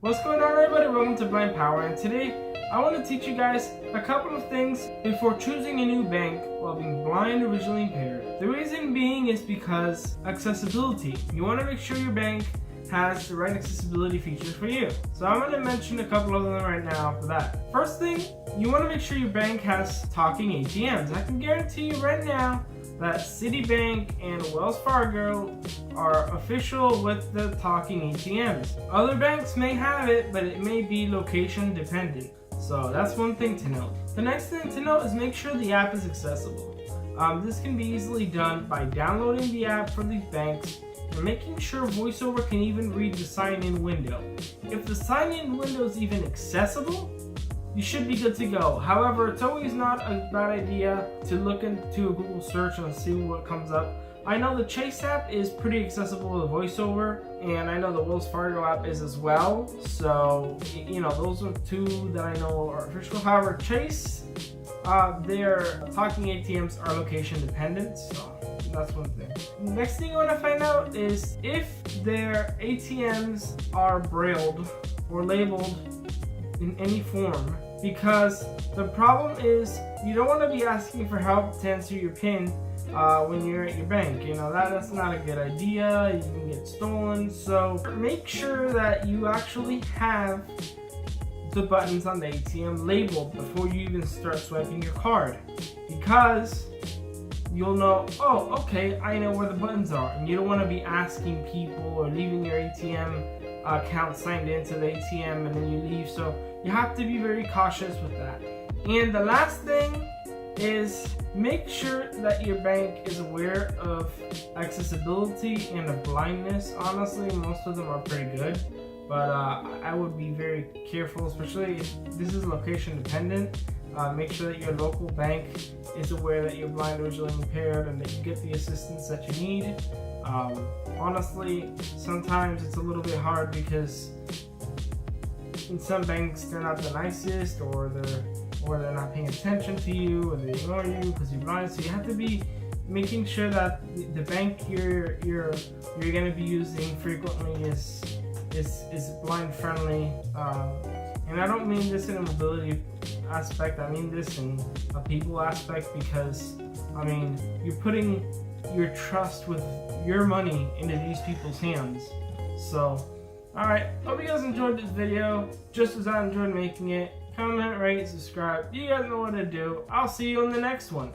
What's going on, everybody? Welcome to Blind Power, and today I want to teach you guys a couple of things before choosing a new bank while being blind or visually impaired. The reason being is because accessibility. You want to make sure your bank has the right accessibility features for you. So I'm going to mention a couple of them right now for that. First thing, you want to make sure your bank has talking ATMs. I can guarantee you right now that Citibank and Wells Fargo are official with the talking ATMs. Other banks may have it, but it may be location dependent. So that's one thing to note. The next thing to note is make sure the app is accessible. This can be easily done by downloading the app for these banks and making sure VoiceOver can even read the sign-in window. If the sign-in window is even accessible, you should be good to go. However, it's always not a bad idea to look into a Google search and see what comes up. I know the Chase app is pretty accessible with VoiceOver, and I know the Wells Fargo app is as well. So, those are two that I know are official. However, Chase, their talking ATMs are location dependent, so that's one thing. Next thing you want to find out is if their ATMs are brailled or labeled in any form, because the problem is you don't want to be asking for help to enter your PIN when you're at your bank. That's not a good idea. You can get stolen. So make sure that you actually have the buttons on the ATM labeled before you even start swiping your card, because you'll know, oh, okay, I know where the buttons are, and you don't want to be asking people or leaving your ATM account signed into the ATM and then you leave. So you have to be very cautious with that. And the last thing is make sure that your bank is aware of accessibility and of blindness. Honestly, most of them are pretty good, but I would be very careful, especially if this is location dependent. Make sure that your local bank is aware that you're blind or visually impaired and that you get the assistance that you need. Honestly, sometimes it's a little bit hard because in some banks they're not the nicest, or they're not paying attention to you, or they ignore you because you're blind. So you have to be making sure that the bank you're going to be using frequently is blind friendly. And I don't mean this in a mobility aspect, I mean this in a people aspect, because you're putting your trust with your money into these people's hands. So, alright, hope you guys enjoyed this video just as I enjoyed making it. Comment, rate, subscribe. You guys know what to do. I'll see you in the next one.